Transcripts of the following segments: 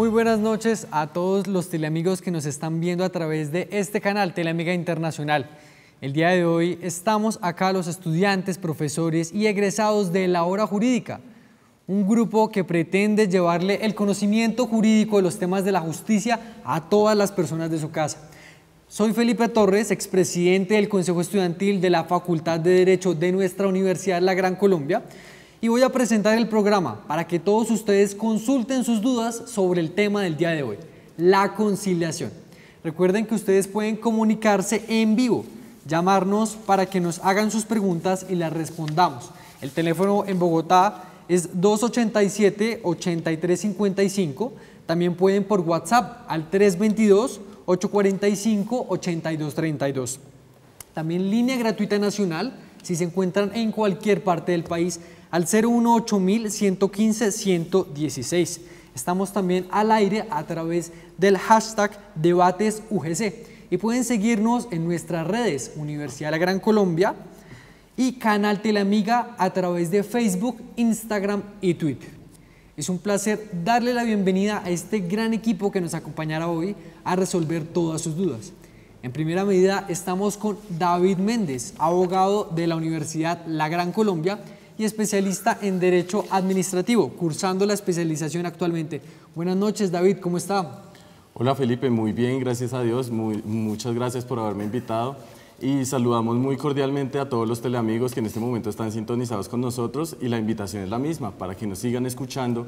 Muy buenas noches a todos los teleamigos que nos están viendo a través de este canal Teleamiga Internacional. El día de hoy estamos acá los estudiantes, profesores y egresados de La Hora Jurídica, un grupo que pretende llevarle el conocimiento jurídico de los temas de la justicia a todas las personas de su casa. Soy Felipe Torres, expresidente del Consejo Estudiantil de la Facultad de Derecho de nuestra Universidad La Gran Colombia, y voy a presentar el programa para que todos ustedes consulten sus dudas sobre el tema del día de hoy, la conciliación. Recuerden que ustedes pueden comunicarse en vivo, llamarnos para que nos hagan sus preguntas y las respondamos. El teléfono en Bogotá es 287-8355, también pueden por WhatsApp al 322-845-8232. También línea gratuita nacional si se encuentran en cualquier parte del país al 018-115-116. Estamos también al aire a través del hashtag DebatesUGC y pueden seguirnos en nuestras redes Universidad La Gran Colombia y Canal Teleamiga a través de Facebook, Instagram y Twitter. Es un placer darle la bienvenida a este gran equipo que nos acompañará hoy a resolver todas sus dudas. En primera medida estamos con David Méndez, abogado de la Universidad La Gran Colombia y especialista en Derecho Administrativo, cursando la especialización actualmente. Buenas noches, David, ¿cómo está? Hola Felipe, muy bien, gracias a Dios, muchas gracias por haberme invitado y saludamos muy cordialmente a todos los teleamigos que en este momento están sintonizados con nosotros y la invitación es la misma, para que nos sigan escuchando,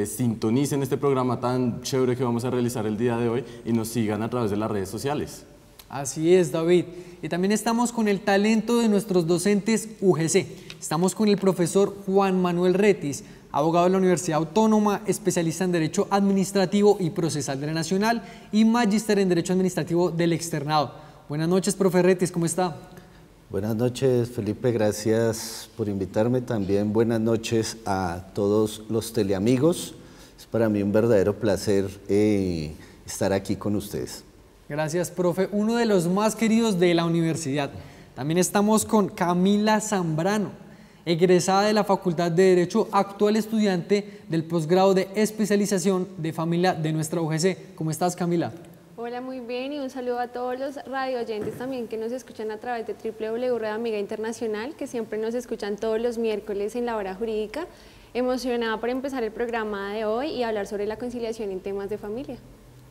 sintonicen este programa tan chévere que vamos a realizar el día de hoy y nos sigan a través de las redes sociales. Así es, David. Y también estamos con el talento de nuestros docentes UGC. Estamos con el profesor Juan Manuel Retis, abogado de la Universidad Autónoma, especialista en Derecho Administrativo y Procesal de la Nacional y magíster en Derecho Administrativo del Externado. Buenas noches, profe Retis, ¿cómo está? Buenas noches, Felipe, gracias por invitarme. También buenas noches a todos los teleamigos. Es para mí un verdadero placer estar aquí con ustedes. Gracias, profe. Uno de los más queridos de la universidad. También estamos con Camila Zambrano, egresada de la Facultad de Derecho, actual estudiante del posgrado de especialización de familia de nuestra UGC. ¿Cómo estás, Camila? Hola, muy bien, y un saludo a todos los radioyentes también que nos escuchan a través de www.Amiga Internacional, que siempre nos escuchan todos los miércoles en La Hora Jurídica. Emocionada por empezar el programa de hoy y hablar sobre la conciliación en temas de familia.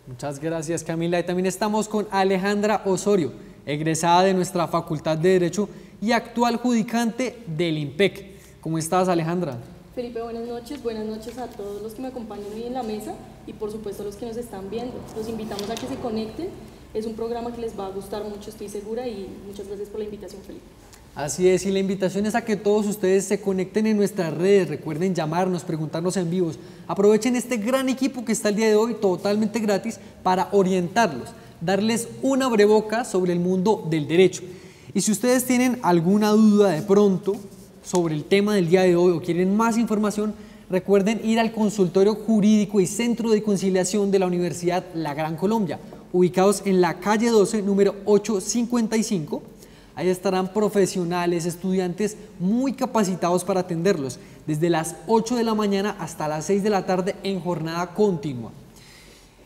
Muchas gracias, Camila. Y también estamos con Alejandra Osorio, egresada de nuestra Facultad de Derecho y actual judicante del IMPEC. ¿Cómo estás, Alejandra? Felipe, buenas noches a todos los que me acompañan hoy en la mesa y por supuesto a los que nos están viendo. Los invitamos a que se conecten, es un programa que les va a gustar mucho, estoy segura, y muchas gracias por la invitación, Felipe. Así es, y la invitación es a que todos ustedes se conecten en nuestras redes, recuerden llamarnos, preguntarnos en vivos. Aprovechen este gran equipo que está el día de hoy totalmente gratis para orientarlos, darles una breboca sobre el mundo del derecho. Y si ustedes tienen alguna duda de pronto sobre el tema del día de hoy o quieren más información, recuerden ir al Consultorio Jurídico y Centro de Conciliación de la Universidad La Gran Colombia, ubicados en la calle 12, número 855. Ahí estarán profesionales, estudiantes muy capacitados para atenderlos, desde las 8 de la mañana hasta las 6 de la tarde en jornada continua.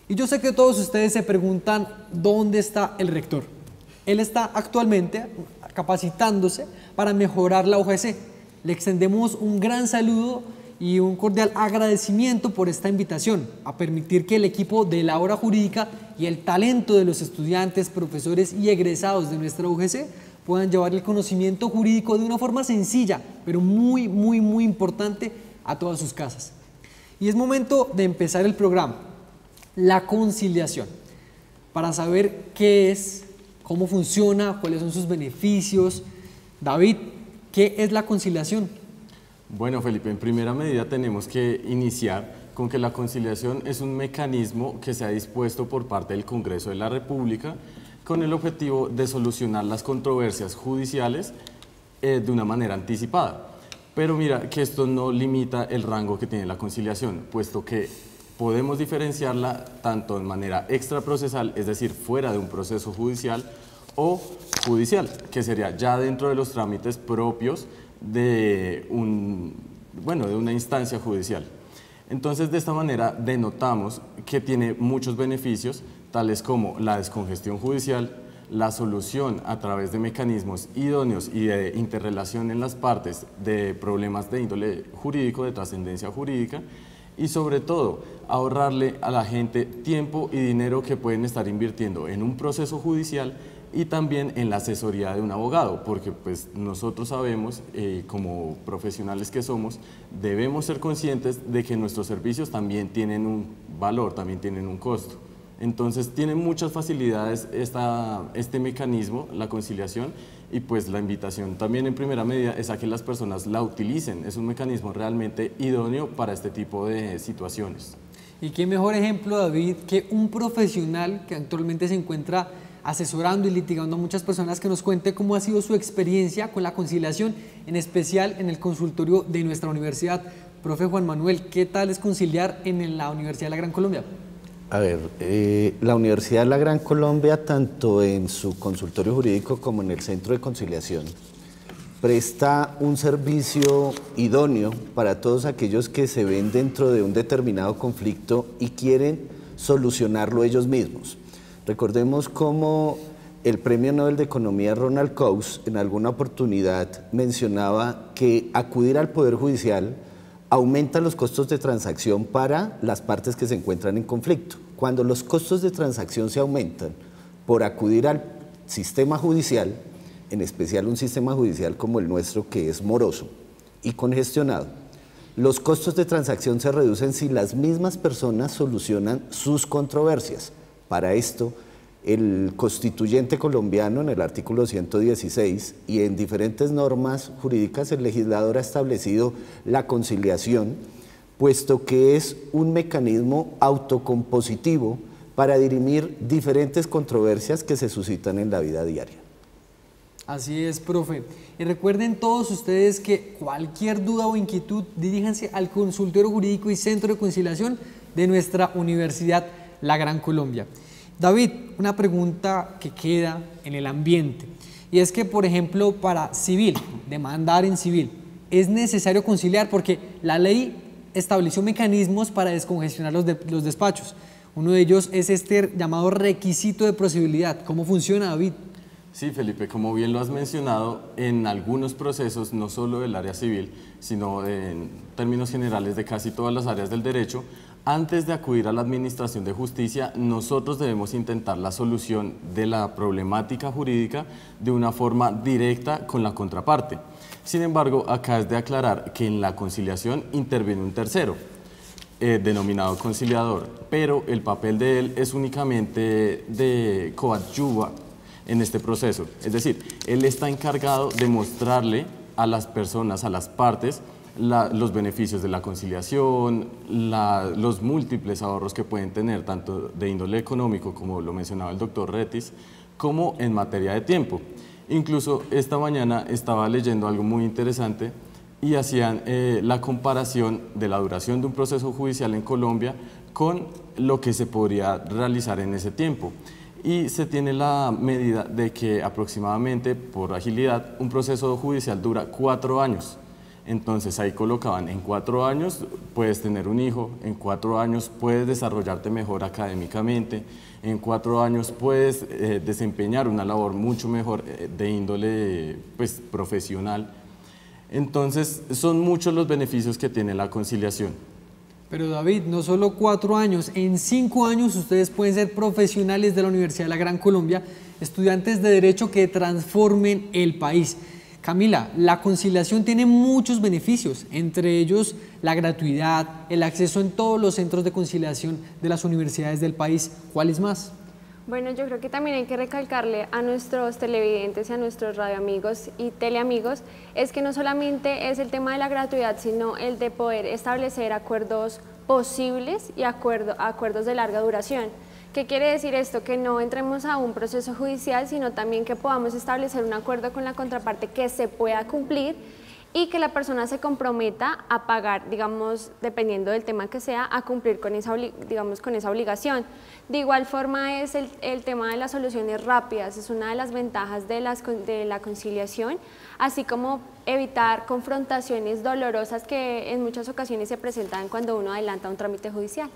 Y yo sé que todos ustedes se preguntan dónde está el rector. Él está actualmente capacitándose para mejorar la UGC. Le extendemos un gran saludo y un cordial agradecimiento por esta invitación a permitir que el equipo de La Hora Jurídica y el talento de los estudiantes, profesores y egresados de nuestra UGC puedan llevar el conocimiento jurídico de una forma sencilla, pero muy importante a todas sus casas. Y es momento de empezar el programa, la conciliación, para saber qué es, cómo funciona, cuáles son sus beneficios. David, ¿qué es la conciliación? Bueno, Felipe, en primera medida tenemos que iniciar con que la conciliación es un mecanismo que se ha dispuesto por parte del Congreso de la República con el objetivo de solucionar las controversias judiciales de una manera anticipada. Pero mira que esto no limita el rango que tiene la conciliación, puesto que podemos diferenciarla tanto de manera extraprocesal, es decir, fuera de un proceso judicial, o judicial, que sería ya dentro de los trámites propios de una instancia judicial. Entonces, de esta manera denotamos que tiene muchos beneficios, tales como la descongestión judicial, la solución a través de mecanismos idóneos y de interrelación en las partes de problemas de índole jurídico, de trascendencia jurídica, y sobre todo ahorrarle a la gente tiempo y dinero que pueden estar invirtiendo en un proceso judicial y también en la asesoría de un abogado, porque pues nosotros sabemos, como profesionales que somos, debemos ser conscientes de que nuestros servicios también tienen un valor, también tienen un costo. Entonces tiene muchas facilidades este mecanismo, la conciliación, y pues la invitación también en primera medida es a que las personas la utilicen. Es un mecanismo realmente idóneo para este tipo de situaciones. Y qué mejor ejemplo, David, que un profesional que actualmente se encuentra asesorando y litigando a muchas personas, que nos cuente cómo ha sido su experiencia con la conciliación, en especial en el consultorio de nuestra universidad. Profe Juan Manuel, ¿qué tal es conciliar en la Universidad de la Gran Colombia? A ver, la Universidad de la Gran Colombia, tanto en su consultorio jurídico como en el centro de conciliación, presta un servicio idóneo para todos aquellos que se ven dentro de un determinado conflicto y quieren solucionarlo ellos mismos. Recordemos cómo el Premio Nobel de Economía Ronald Coase en alguna oportunidad mencionaba que acudir al Poder Judicial aumenta los costos de transacción para las partes que se encuentran en conflicto. Cuando los costos de transacción se aumentan por acudir al sistema judicial, en especial un sistema judicial como el nuestro, que es moroso y congestionado, los costos de transacción se reducen si las mismas personas solucionan sus controversias. Para esto, el constituyente colombiano, en el artículo 116 y en diferentes normas jurídicas, el legislador ha establecido la conciliación, puesto que es un mecanismo autocompositivo para dirimir diferentes controversias que se suscitan en la vida diaria. Así es, profe. Y recuerden todos ustedes que cualquier duda o inquietud, diríjanse al consultorio jurídico y centro de conciliación de nuestra Universidad La Gran Colombia. David, una pregunta que queda en el ambiente, y es que, por ejemplo, para civil, demandar en civil, es necesario conciliar porque la ley estableció mecanismos para descongestionar los despachos. Uno de ellos es este llamado requisito de procedibilidad. ¿Cómo funciona, David? Sí, Felipe, como bien lo has mencionado, en algunos procesos, no solo del área civil, sino en términos generales de casi todas las áreas del derecho, antes de acudir a la Administración de Justicia, nosotros debemos intentar la solución de la problemática jurídica de una forma directa con la contraparte. Sin embargo, acá es de aclarar que en la conciliación interviene un tercero, denominado conciliador, pero el papel de él es únicamente de coadyuva en este proceso. Es decir, él está encargado de mostrarle a las personas, a las partes, los beneficios de la conciliación, los múltiples ahorros que pueden tener, tanto de índole económico, como lo mencionaba el doctor Retis, como en materia de tiempo. Incluso esta mañana estaba leyendo algo muy interesante y hacían la comparación de la duración de un proceso judicial en Colombia con lo que se podría realizar en ese tiempo. Y se tiene la medida de que aproximadamente, por agilidad, un proceso judicial dura 4 años. Entonces ahí colocaban, en 4 años puedes tener un hijo, en 4 años puedes desarrollarte mejor académicamente, en 4 años puedes desempeñar una labor mucho mejor de índole profesional. Entonces son muchos los beneficios que tiene la conciliación. Pero David, no solo 4 años, en 5 años ustedes pueden ser profesionales de la Universidad de la Gran Colombia, estudiantes de Derecho que transformen el país. Camila, la conciliación tiene muchos beneficios, entre ellos la gratuidad, el acceso en todos los centros de conciliación de las universidades del país. ¿Cuáles más? Bueno, yo creo que también hay que recalcarle a nuestros televidentes y a nuestros radioamigos y teleamigos es que no solamente es el tema de la gratuidad, sino el de poder establecer acuerdos posibles y acuerdos de larga duración. ¿Qué quiere decir esto? Que no entremos a un proceso judicial, sino también que podamos establecer un acuerdo con la contraparte que se pueda cumplir y que la persona se comprometa a pagar, digamos, dependiendo del tema que sea, a cumplir con esa, digamos, con esa obligación. De igual forma es el tema de las soluciones rápidas, es una de las ventajas de la conciliación, así como evitar confrontaciones dolorosas que en muchas ocasiones se presentan cuando uno adelanta un trámite judicial.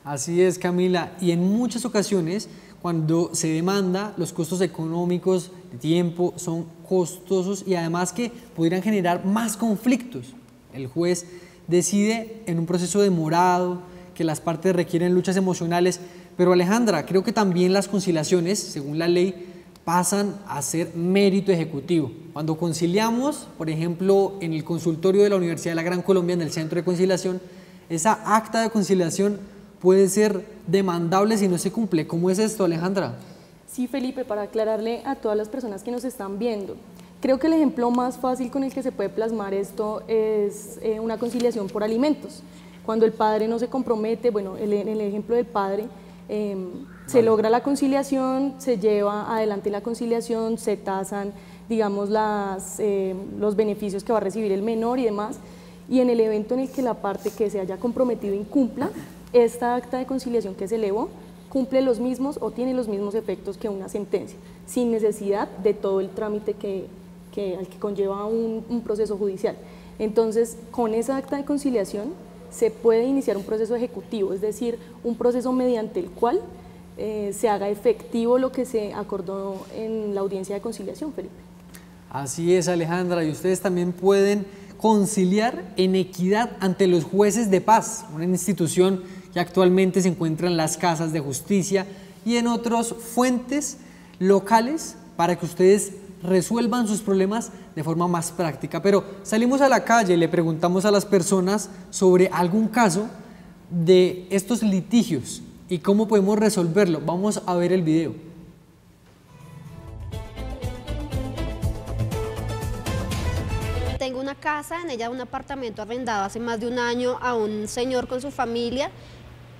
Así es, Camila, y en muchas ocasiones cuando se demanda, los costos económicos, de tiempo, son costosos y además que pudieran generar más conflictos. El juez decide en un proceso demorado, que las partes requieren luchas emocionales, pero Alejandra, creo que también las conciliaciones, según la ley, pasan a ser mérito ejecutivo. Cuando conciliamos, por ejemplo, en el consultorio de la Universidad de la Gran Colombia, en el Centro de Conciliación, esa acta de conciliación puede ser demandable si no se cumple. ¿Cómo es esto, Alejandra? Sí, Felipe, para aclararle a todas las personas que nos están viendo, creo que el ejemplo más fácil con el que se puede plasmar esto es una conciliación por alimentos. Cuando el padre no se compromete, bueno, en el ejemplo del padre, se logra la conciliación, se lleva adelante la conciliación, se tasan, digamos, los beneficios que va a recibir el menor y demás, y en el evento en el que la parte que se haya comprometido incumpla, esta acta de conciliación que se elevó cumple los mismos o tiene los mismos efectos que una sentencia, sin necesidad de todo el trámite al que conlleva un proceso judicial. Entonces, con esa acta de conciliación se puede iniciar un proceso ejecutivo, es decir, un proceso mediante el cual se haga efectivo lo que se acordó en la audiencia de conciliación, Felipe. Así es, Alejandra, y ustedes también pueden conciliar en equidad ante los jueces de paz, una institución que actualmente se encuentra en las casas de justicia y en otras fuentes locales para que ustedes resuelvan sus problemas de forma más práctica. Pero salimos a la calle y le preguntamos a las personas sobre algún caso de estos litigios y cómo podemos resolverlo. Vamos a ver el video. Tengo una casa, en ella un apartamento arrendado hace más de un año a un señor con su familia.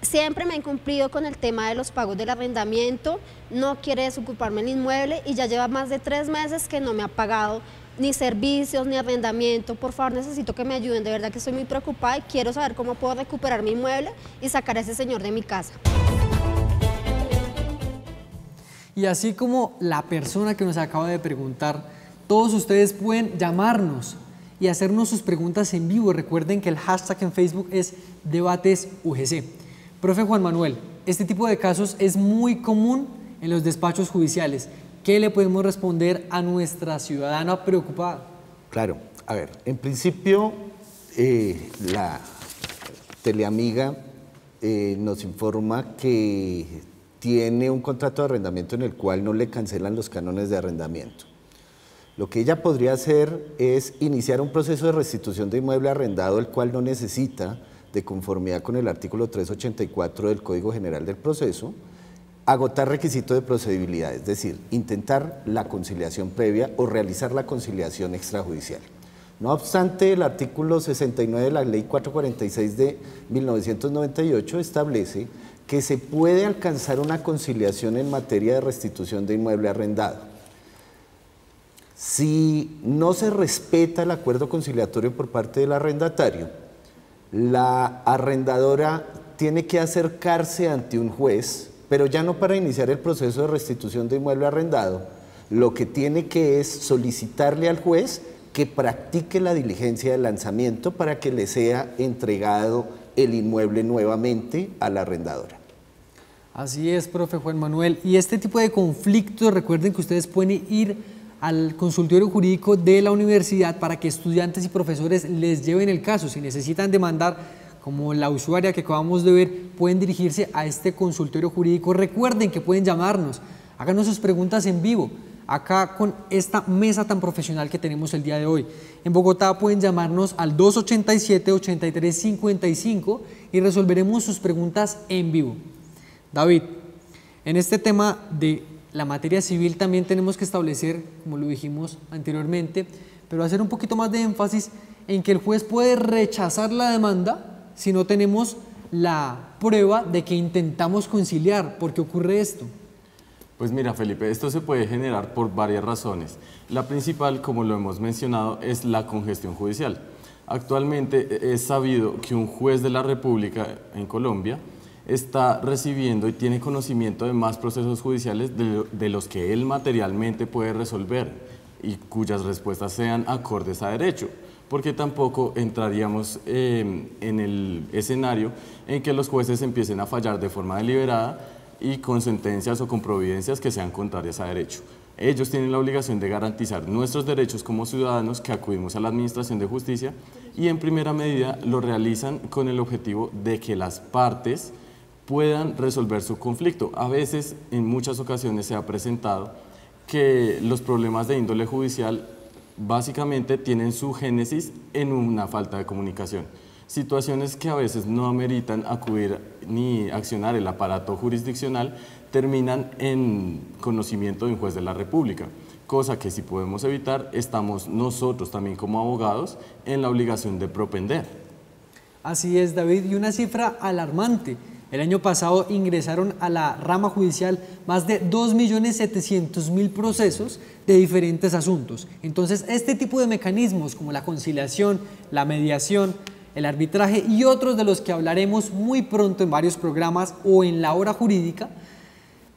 Siempre me ha incumplido con el tema de los pagos del arrendamiento, no quiere desocuparme el inmueble y ya lleva más de 3 meses que no me ha pagado ni servicios ni arrendamiento. Por favor, necesito que me ayuden, de verdad que estoy muy preocupada y quiero saber cómo puedo recuperar mi inmueble y sacar a ese señor de mi casa. Y así como la persona que nos acaba de preguntar, todos ustedes pueden llamarnos y hacernos sus preguntas en vivo. Recuerden que el hashtag en Facebook es DebatesUGC. Profe Juan Manuel, este tipo de casos es muy común en los despachos judiciales. ¿Qué le podemos responder a nuestra ciudadana preocupada? Claro, a ver, en principio la teleamiga nos informa que tiene un contrato de arrendamiento en el cual no le cancelan los cánones de arrendamiento. Lo que ella podría hacer es iniciar un proceso de restitución de inmueble arrendado, el cual no necesita, de conformidad con el artículo 384 del Código General del Proceso, agotar requisito de procedibilidad, es decir, intentar la conciliación previa o realizar la conciliación extrajudicial. No obstante, el artículo 69 de la Ley 446 de 1998 establece que se puede alcanzar una conciliación en materia de restitución de inmueble arrendado. Si no se respeta el acuerdo conciliatorio por parte del arrendatario, la arrendadora tiene que acercarse ante un juez, pero ya no para iniciar el proceso de restitución de inmueble arrendado, lo que tiene que es solicitarle al juez que practique la diligencia de lanzamiento para que le sea entregado el inmueble nuevamente a la arrendadora. Así es, profe Juan Manuel. Y este tipo de conflictos, recuerden que ustedes pueden ir al consultorio jurídico de la universidad para que estudiantes y profesores les lleven el caso. Si necesitan demandar, como la usuaria que acabamos de ver, pueden dirigirse a este consultorio jurídico. Recuerden que pueden llamarnos, háganos sus preguntas en vivo, acá con esta mesa tan profesional que tenemos el día de hoy. En Bogotá pueden llamarnos al 287-8355 y resolveremos sus preguntas en vivo. David, en este tema de la materia civil también tenemos que establecer, como lo dijimos anteriormente, pero hacer un poquito más de énfasis en que el juez puede rechazar la demanda si no tenemos la prueba de que intentamos conciliar. ¿Por qué ocurre esto? Pues mira, Felipe, esto se puede generar por varias razones. La principal, como lo hemos mencionado, es la congestión judicial. Actualmente es sabido que un juez de la República en Colombia está recibiendo y tiene conocimiento de más procesos judiciales de los que él materialmente puede resolver y cuyas respuestas sean acordes a derecho, porque tampoco entraríamos en el escenario en que los jueces empiecen a fallar de forma deliberada y con sentencias o con providencias que sean contrarias a derecho. Ellos tienen la obligación de garantizar nuestros derechos como ciudadanos que acudimos a la administración de justicia y en primera medida lo realizan con el objetivo de que las partes puedan resolver su conflicto. A veces, en muchas ocasiones se ha presentado que los problemas de índole judicial básicamente tienen su génesis en una falta de comunicación. Situaciones que a veces no ameritan acudir ni accionar el aparato jurisdiccional terminan en conocimiento de un juez de la República, cosa que si podemos evitar, estamos nosotros también como abogados en la obligación de propender. Así es, David, y una cifra alarmante. El año pasado ingresaron a la rama judicial más de 2.700.000 procesos de diferentes asuntos. Entonces, este tipo de mecanismos como la conciliación, la mediación, el arbitraje y otros de los que hablaremos muy pronto en varios programas o en la hora jurídica,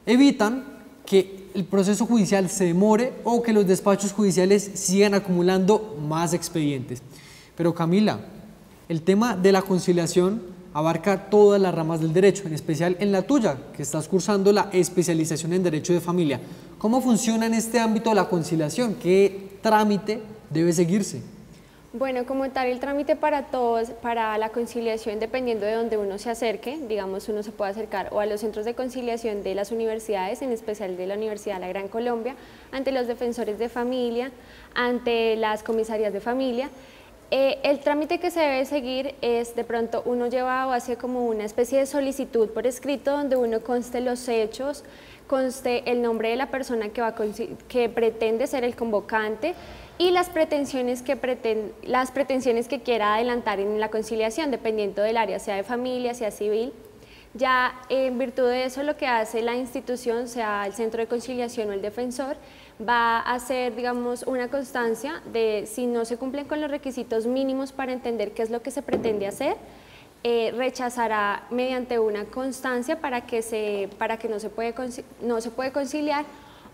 evitan que el proceso judicial se demore o que los despachos judiciales sigan acumulando más expedientes. Pero Camila, el tema de la conciliación abarca todas las ramas del derecho, en especial en la tuya, que estás cursando la especialización en Derecho de Familia. ¿Cómo funciona en este ámbito la conciliación? ¿Qué trámite debe seguirse? Bueno, como tal, el trámite para todos, para la conciliación, dependiendo de donde uno se acerque, digamos, uno se puede acercar o a los centros de conciliación de las universidades, en especial de la Universidad La Gran Colombia, ante los defensores de familia, ante las comisarías de familia. El trámite que se debe seguir es, de pronto, uno lleva o hace como una especie de solicitud por escrito donde uno conste los hechos, conste el nombre de la persona que pretende ser el convocante y las pretensiones que quiera adelantar en la conciliación, dependiendo del área, sea de familia, sea civil. Ya en virtud de eso, lo que hace la institución, sea el centro de conciliación o el defensor, va a hacer, digamos, una constancia de si no se cumplen con los requisitos mínimos para entender qué es lo que se pretende hacer, rechazará mediante una constancia para que no se puede conciliar,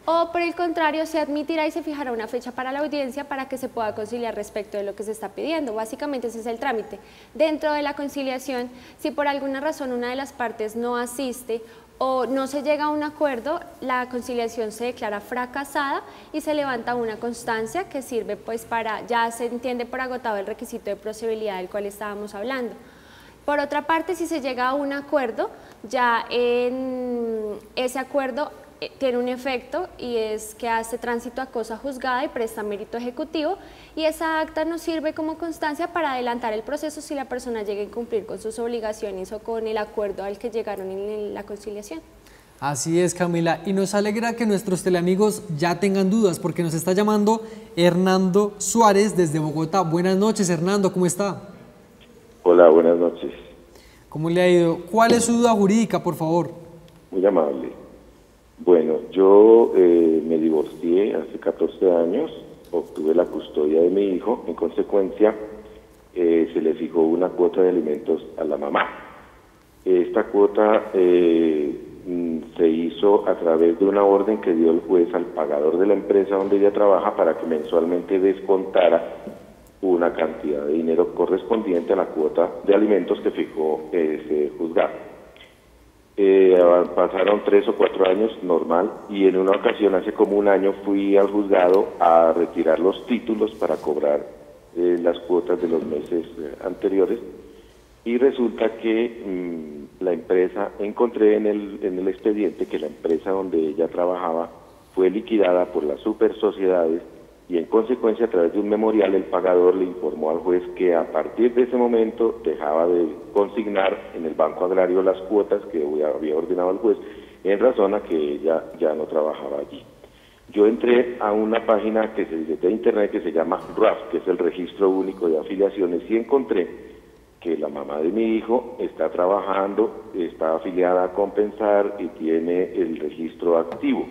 o por el contrario se admitirá y se fijará una fecha para la audiencia para que se pueda conciliar respecto de lo que se está pidiendo. Básicamente ese es el trámite. Dentro de la conciliación, si por alguna razón una de las partes no asiste o no se llega a un acuerdo, la conciliación se declara fracasada y se levanta una constancia que sirve pues para, ya se entiende por agotado el requisito de procedibilidad del cual estábamos hablando. Por otra parte, si se llega a un acuerdo, ya en ese acuerdo tiene un efecto y es que hace tránsito a cosa juzgada y presta mérito ejecutivo, y esa acta nos sirve como constancia para adelantar el proceso si la persona llega a incumplir con sus obligaciones o con el acuerdo al que llegaron en la conciliación. Así es, Camila, y nos alegra que nuestros teleamigos ya tengan dudas porque nos está llamando Hernando Suárez desde Bogotá. Buenas noches, Hernando, ¿cómo está? Hola, buenas noches. ¿Cómo le ha ido? ¿Cuál es su duda jurídica, por favor? Muy amable. Bueno, yo me divorcié hace 14 años, obtuve la custodia de mi hijo, en consecuencia se le fijó una cuota de alimentos a la mamá. Esta cuota se hizo a través de una orden que dio el juez al pagador de la empresa donde ella trabaja para que mensualmente descontara una cantidad de dinero correspondiente a la cuota de alimentos que fijó ese juzgado. Pasaron 3 o 4 años, normal, y en una ocasión, hace como un año, fui al juzgado a retirar los títulos para cobrar las cuotas de los meses anteriores, y resulta que la empresa, encontré en el expediente que la empresa donde ella trabajaba fue liquidada por las super sociedades, y en consecuencia, a través de un memorial, el pagador le informó al juez que a partir de ese momento dejaba de consignar en el Banco Agrario las cuotas que había ordenado el juez, en razón a que ella ya no trabajaba allí. Yo entré a una página de internet que se llama RAF, que es el Registro Único de Afiliaciones, y encontré que la mamá de mi hijo está trabajando, está afiliada a Compensar y tiene el registro activo.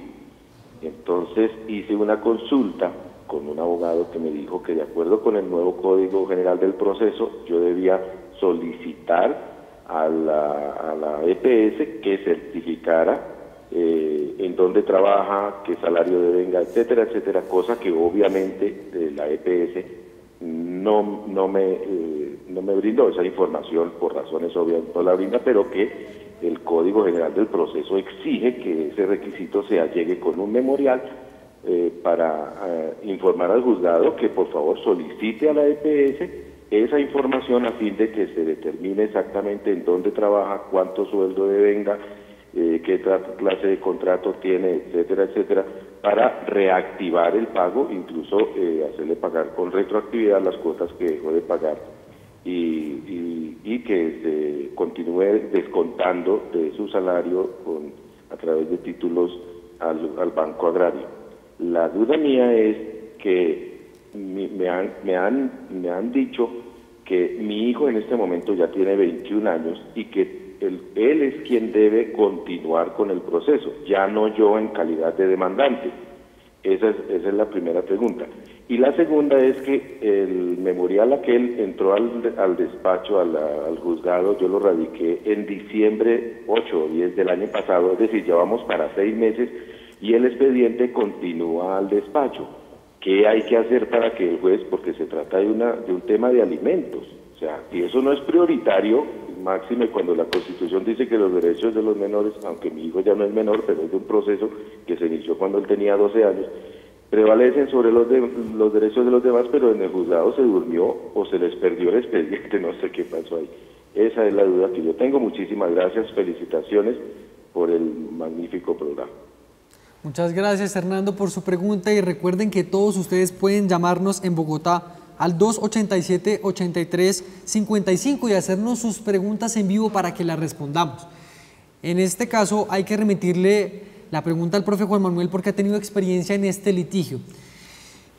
Entonces hice una consulta con un abogado que me dijo que de acuerdo con el nuevo Código General del Proceso, yo debía solicitar a la EPS que certificara en dónde trabaja, qué salario devenga, etcétera, etcétera, cosa que obviamente la EPS no me brindó esa información por razones obvias, no la brinda, pero que el Código General del Proceso exige que ese requisito se allegue con un memorial para informar al juzgado que por favor solicite a la EPS esa información a fin de que se determine exactamente en dónde trabaja, cuánto sueldo devenga, qué clase de contrato tiene, etcétera, etcétera, para reactivar el pago, incluso hacerle pagar con retroactividad las cuotas que dejó de pagar y que se continúe descontando de su salario a través de títulos al Banco Agrario. La duda mía es que me han dicho que mi hijo en este momento ya tiene 21 años y que él es quien debe continuar con el proceso, ya no yo en calidad de demandante. Esa es la primera pregunta. Y la segunda es que el memorial aquel entró al despacho, al juzgado, yo lo radiqué en diciembre 8 o 10 del año pasado, es decir, ya vamos para 6 meses y el expediente continúa al despacho. ¿Qué hay que hacer para que el juez, porque se trata de un tema de alimentos, o sea, si eso no es prioritario, máxime cuando la Constitución dice que los derechos de los menores, aunque mi hijo ya no es menor, pero es de un proceso que se inició cuando él tenía 12 años, prevalecen sobre los derechos de los demás, pero en el juzgado se durmió o se les perdió el expediente, no sé qué pasó ahí. Esa es la duda que yo tengo. Muchísimas gracias, felicitaciones por el magnífico programa. Muchas gracias, Hernando, por su pregunta, y recuerden que todos ustedes pueden llamarnos en Bogotá al 287-83-55 y hacernos sus preguntas en vivo para que las respondamos. En este caso hay que remitirle la pregunta al profe Juan Manuel porque ha tenido experiencia en este litigio.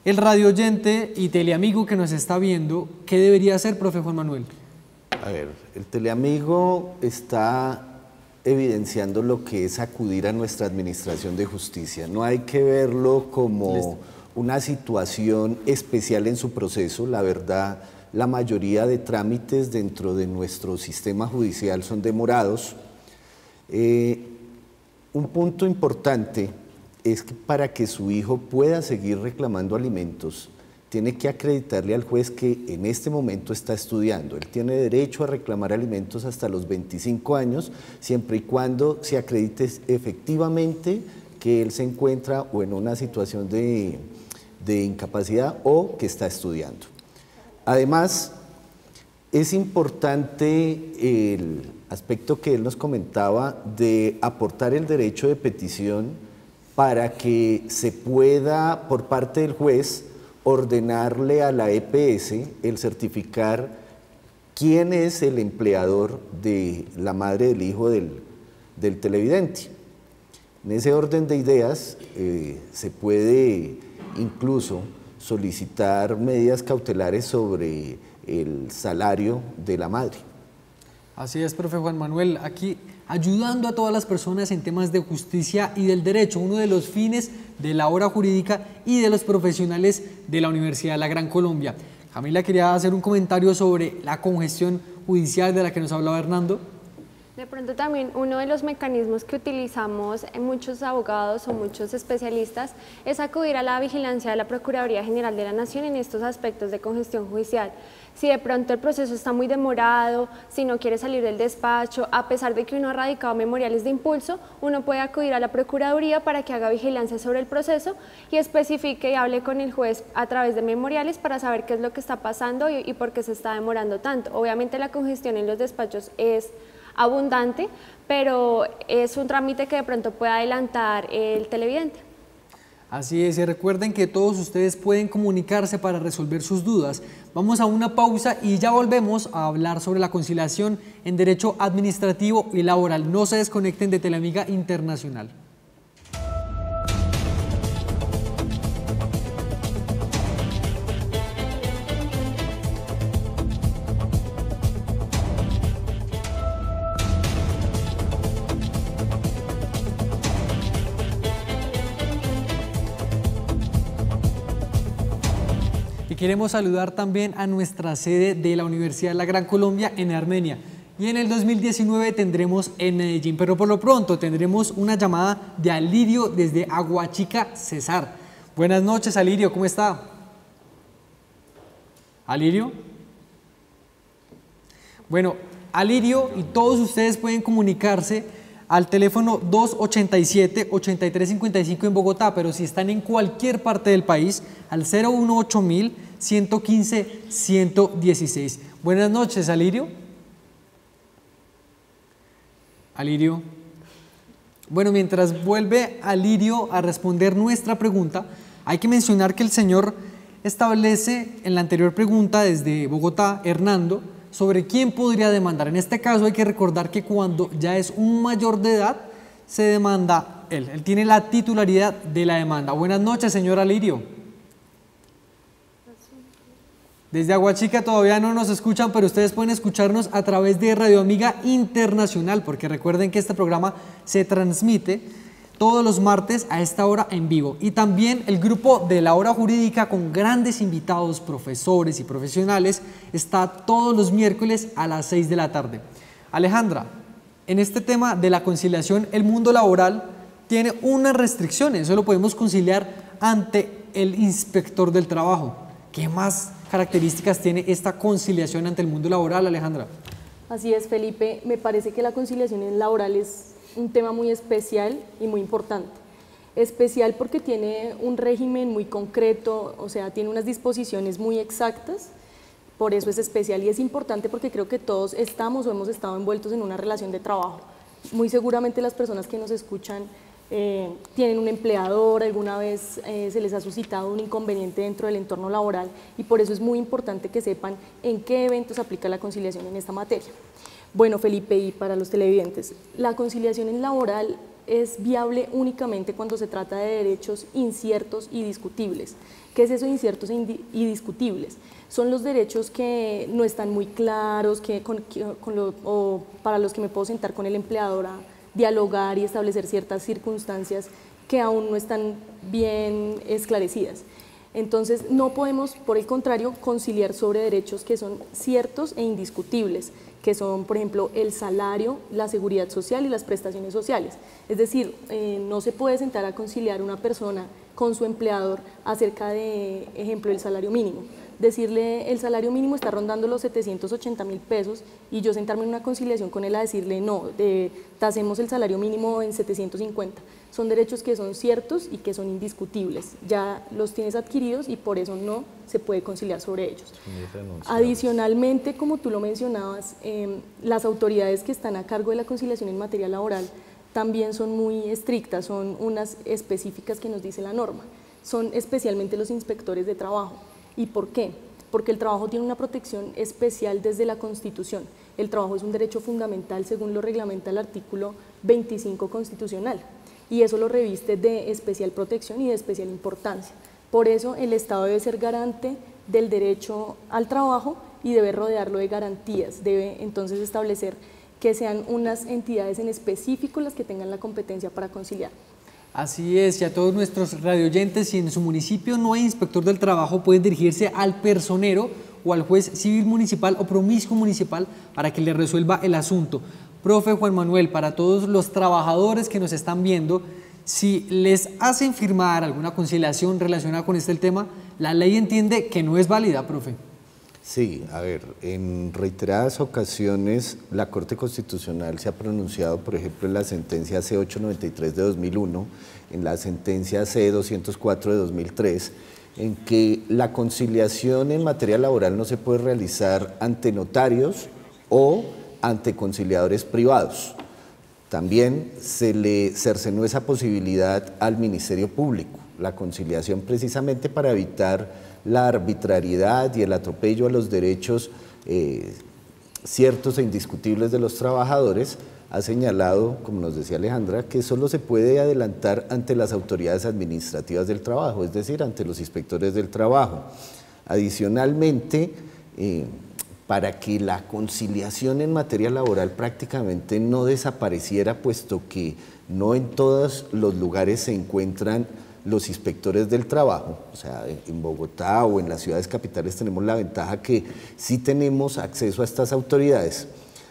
El radio oyente y teleamigo que nos está viendo, ¿qué debería hacer, profe Juan Manuel? A ver, el teleamigo está evidenciando lo que es acudir a nuestra administración de justicia. No hay que verlo como una situación especial en su proceso. La verdad, la mayoría de trámites dentro de nuestro sistema judicial son demorados. Un punto importante es que para que su hijo pueda seguir reclamando alimentos, tiene que acreditarle al juez que en este momento está estudiando. Él tiene derecho a reclamar alimentos hasta los 25 años, siempre y cuando se acredite efectivamente que él se encuentra o en una situación de incapacidad o que está estudiando. Además, es importante el aspecto que él nos comentaba de aportar el derecho de petición para que se pueda, por parte del juez, ordenarle a la EPS el certificar quién es el empleador de la madre del hijo del televidente. En ese orden de ideas se puede incluso solicitar medidas cautelares sobre el salario de la madre. Así es, profe Juan Manuel, aquí ayudando a todas las personas en temas de justicia y del derecho, uno de los fines de la hora jurídica y de los profesionales de la Universidad de la Gran Colombia. Camila quería hacer un comentario sobre la congestión judicial de la que nos hablaba Hernando. De pronto también uno de los mecanismos que utilizamos en muchos abogados o muchos especialistas es acudir a la vigilancia de la Procuraduría General de la Nación en estos aspectos de congestión judicial. Si de pronto el proceso está muy demorado, si no quiere salir del despacho, a pesar de que uno ha radicado memoriales de impulso, uno puede acudir a la Procuraduría para que haga vigilancia sobre el proceso y especifique y hable con el juez a través de memoriales para saber qué es lo que está pasando y por qué se está demorando tanto. Obviamente la congestión en los despachos es abundante, pero es un trámite que de pronto puede adelantar el televidente. Así es, y recuerden que todos ustedes pueden comunicarse para resolver sus dudas. Vamos a una pausa y ya volvemos a hablar sobre la conciliación en derecho administrativo y laboral. No se desconecten de Teleamiga Internacional. Queremos saludar también a nuestra sede de la Universidad de la Gran Colombia en Armenia. Y en el 2019 tendremos en Medellín, pero por lo pronto tendremos una llamada de Alirio desde Aguachica, Cesar. Buenas noches, Alirio, ¿cómo está? ¿Alirio? Bueno, Alirio y todos ustedes pueden comunicarse al teléfono 287-8355 en Bogotá, pero si están en cualquier parte del país, al 018-115-116. Buenas noches, Alirio. Alirio. Bueno, mientras vuelve Alirio a responder nuestra pregunta, hay que mencionar que el señor establece en la anterior pregunta desde Bogotá, Hernando, sobre quién podría demandar. En este caso hay que recordar que cuando ya es un mayor de edad, se demanda él. Él tiene la titularidad de la demanda. Buenas noches, señor Alirio. Desde Aguachica todavía no nos escuchan, pero ustedes pueden escucharnos a través de Radio Amiga Internacional, porque recuerden que este programa se transmite todos los martes a esta hora en vivo. Y también el grupo de la hora jurídica con grandes invitados, profesores y profesionales, está todos los miércoles a las 6 de la tarde. Alejandra, en este tema de la conciliación, el mundo laboral tiene unas restricciones, eso lo podemos conciliar ante el inspector del trabajo. ¿Qué más características tiene esta conciliación ante el mundo laboral, Alejandra? Así es, Felipe, me parece que la conciliación laboral es un tema muy especial y muy importante. Especial porque tiene un régimen muy concreto, o sea, tiene unas disposiciones muy exactas, por eso es especial, y es importante porque creo que todos estamos o hemos estado envueltos en una relación de trabajo. Muy seguramente las personas que nos escuchan tienen un empleador, alguna vez se les ha suscitado un inconveniente dentro del entorno laboral, y por eso es muy importante que sepan en qué eventos aplica la conciliación en esta materia. Bueno, Felipe, y para los televidentes, la conciliación en laboral es viable únicamente cuando se trata de derechos inciertos y discutibles. ¿Qué es eso de inciertos y discutibles? Son los derechos que no están muy claros, o para los que me puedo sentar con el empleador a dialogar y establecer ciertas circunstancias que aún no están bien esclarecidas. Entonces, no podemos, por el contrario, conciliar sobre derechos que son ciertos e indiscutibles, que son, por ejemplo, el salario, la seguridad social y las prestaciones sociales. Es decir, no se puede sentar a conciliar una persona con su empleador acerca de, ejemplo, el salario mínimo. Decirle el salario mínimo está rondando los 780.000 pesos y yo sentarme en una conciliación con él a decirle no, tasemos el salario mínimo en 750. Son derechos que son ciertos y que son indiscutibles, ya los tienes adquiridos y por eso no se puede conciliar sobre ellos. Adicionalmente, como tú lo mencionabas, las autoridades que están a cargo de la conciliación en materia laboral también son muy estrictas, son unas específicas que nos dice la norma, son especialmente los inspectores de trabajo. ¿Y por qué? Porque el trabajo tiene una protección especial desde la Constitución. El trabajo es un derecho fundamental según lo reglamenta el artículo 25 constitucional y eso lo reviste de especial protección y de especial importancia. Por eso el Estado debe ser garante del derecho al trabajo y debe rodearlo de garantías, debe entonces establecer que sean unas entidades en específico las que tengan la competencia para conciliar. Así es, y a todos nuestros radioyentes, si en su municipio no hay inspector del trabajo, pueden dirigirse al personero o al juez civil municipal o promiscuo municipal para que le resuelva el asunto. Profe Juan Manuel, para todos los trabajadores que nos están viendo, si les hacen firmar alguna conciliación relacionada con este tema, la ley entiende que no es válida, profe. Sí, a ver, en reiteradas ocasiones la Corte Constitucional se ha pronunciado, por ejemplo, en la sentencia C893 de 2001, en la sentencia C204 de 2003, en que la conciliación en materia laboral no se puede realizar ante notarios o ante conciliadores privados. También se le cercenó esa posibilidad al Ministerio Público, la conciliación precisamente para evitar la arbitrariedad y el atropello a los derechos ciertos e indiscutibles de los trabajadores. Ha señalado, como nos decía Alejandra, que solo se puede adelantar ante las autoridades administrativas del trabajo, es decir, ante los inspectores del trabajo. Adicionalmente, para que la conciliación en materia laboral prácticamente no desapareciera, puesto que no en todos los lugares se encuentran los inspectores del trabajo. O sea, en Bogotá o en las ciudades capitales tenemos la ventaja que sí tenemos acceso a estas autoridades.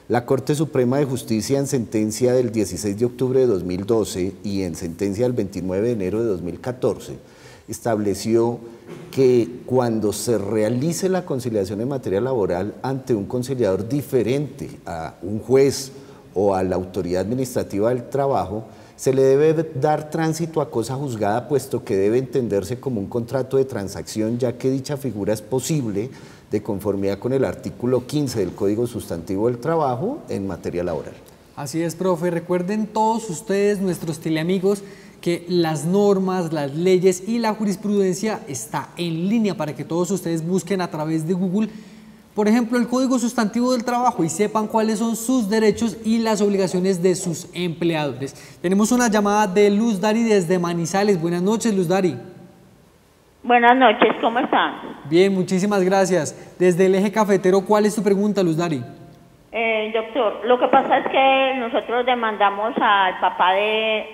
La Corte Suprema de Justicia, en sentencia del 16 de octubre de 2012 y en sentencia del 29 de enero de 2014, estableció que cuando se realice la conciliación en materia laboral ante un conciliador diferente a un juez o a la autoridad administrativa del trabajo, se le debe dar tránsito a cosa juzgada, puesto que debe entenderse como un contrato de transacción, ya que dicha figura es posible de conformidad con el artículo 15 del Código Sustantivo del Trabajo en materia laboral. Así es, profe. Recuerden todos ustedes, nuestros teleamigos, que las normas, las leyes y la jurisprudencia está en línea para que todos ustedes busquen a través de Google, por ejemplo, el Código Sustantivo del Trabajo y sepan cuáles son sus derechos y las obligaciones de sus empleadores. Tenemos una llamada de Luz Dari desde Manizales. Buenas noches, Luz Dari. Buenas noches, ¿cómo están? Bien, muchísimas gracias. Desde el Eje Cafetero, ¿cuál es tu pregunta, Luz Dari? Doctor, lo que pasa es que nosotros demandamos al papá de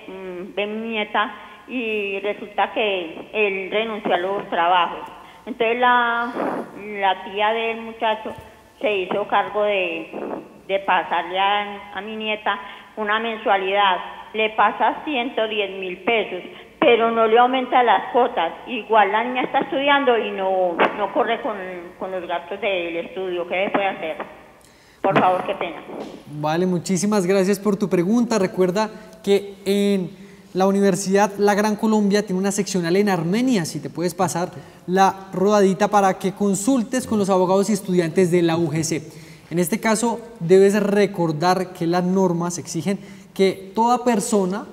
mi nieta y resulta que él renunció a los trabajos. Entonces la tía del muchacho se hizo cargo de pasarle a mi nieta una mensualidad. Le pasa 110.000 pesos, pero no le aumenta las cuotas. Igual la niña está estudiando y no corre con los gastos del estudio. ¿Qué se puede hacer? Por favor, qué pena. Vale, muchísimas gracias por tu pregunta. Recuerda que en la Universidad La Gran Colombia tiene una seccional en Armenia, si te puedes pasar la rodadita para que consultes con los abogados y estudiantes de la UGC. En este caso, debes recordar que las normas exigen que toda persona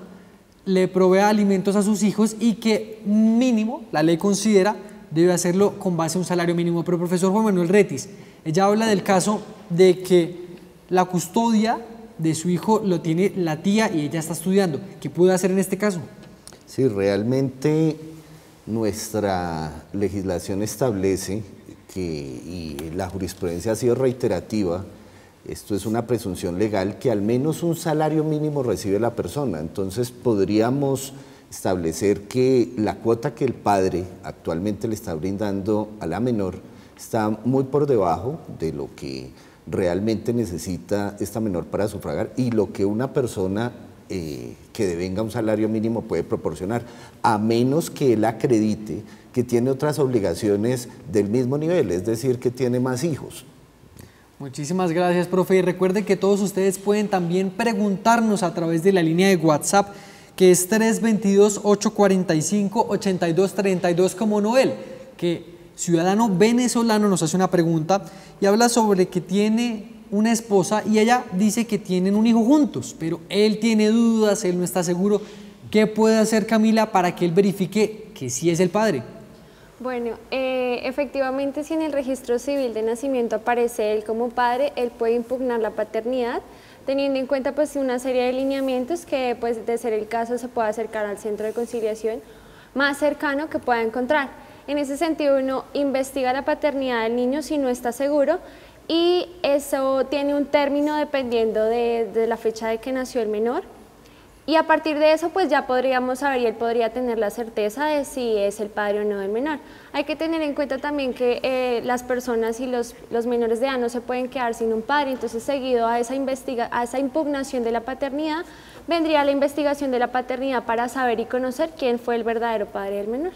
le provea alimentos a sus hijos y que mínimo, la ley considera, debe hacerlo con base a un salario mínimo. Pero profesor Juan Manuel Retis, ella habla del caso de que la custodia de su hijo lo tiene la tía y ella está estudiando. ¿Qué puede hacer en este caso? Sí, realmente nuestra legislación establece que, y la jurisprudencia ha sido reiterativa, esto es una presunción legal, que al menos un salario mínimo recibe la persona. Entonces podríamos establecer que la cuota que el padre actualmente le está brindando a la menor está muy por debajo de lo que realmente necesita esta menor para sufragar y lo que una persona que devenga un salario mínimo puede proporcionar, a menos que él acredite que tiene otras obligaciones del mismo nivel, es decir, que tiene más hijos. Muchísimas gracias, profe. Y recuerden que todos ustedes pueden también preguntarnos a través de la línea de WhatsApp, que es 322-845-8232, como Noel, que ciudadano venezolano nos hace una pregunta y habla sobre que tiene una esposa y ella dice que tienen un hijo juntos, pero él tiene dudas, él no está seguro. ¿Qué puede hacer Camila para que él verifique que sí es el padre? Bueno, efectivamente, si en el registro civil de nacimiento aparece él como padre, él puede impugnar la paternidad, teniendo en cuenta pues una serie de lineamientos que, pues, de ser el caso, se puede acercar al centro de conciliación más cercano que pueda encontrar. En ese sentido, uno investiga la paternidad del niño si no está seguro, y eso tiene un término dependiendo de la fecha de que nació el menor. Y a partir de eso, pues ya podríamos saber y él podría tener la certeza de si es el padre o no del menor. Hay que tener en cuenta también que las personas y los menores de edad no se pueden quedar sin un padre, entonces seguido a esa impugnación de la paternidad, vendría la investigación de la paternidad para saber y conocer quién fue el verdadero padre del menor.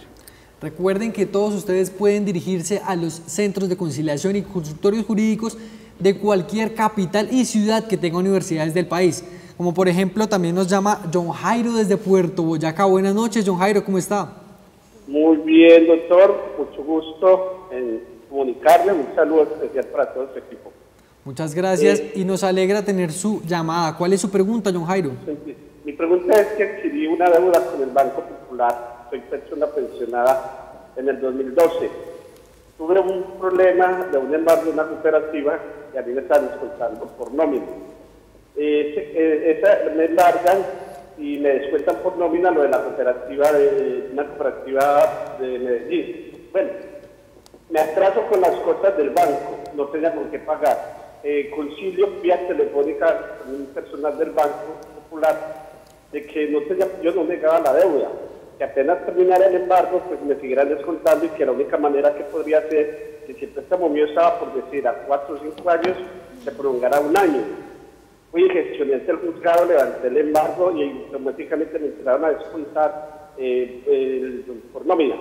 Recuerden que todos ustedes pueden dirigirse a los centros de conciliación y consultorios jurídicos de cualquier capital y ciudad que tenga universidades del país. Como por ejemplo, también nos llama John Jairo desde Puerto Boyacá. Buenas noches, John Jairo, ¿cómo está? Muy bien, doctor. Mucho gusto en comunicarle. Un saludo especial para todo su equipo. Muchas gracias y nos alegra tener su llamada. ¿Cuál es su pregunta, John Jairo? Mi pregunta es que adquirí una deuda con el Banco Popular. Soy persona pensionada en el 2012. Tuve un problema de un embargo de una cooperativa y a mí me están descontando por nómina. Me embargan y me descuentan por nómina lo de la cooperativa una cooperativa de Medellín. Bueno, me atraso con las cuotas del banco, no tenía con qué pagar. Concilio vía telefónica con un personal del Banco Popular de que yo no negaba la deuda. que apenas terminara el embargo, pues me siguieran descontando y que la única manera que podría ser que si el préstamo mío estaba por decir a 4 o 5 años, se prolongara 1 año. Fui, gestioné ante el juzgado, levanté el embargo y automáticamente me empezaron a descontar por nómina.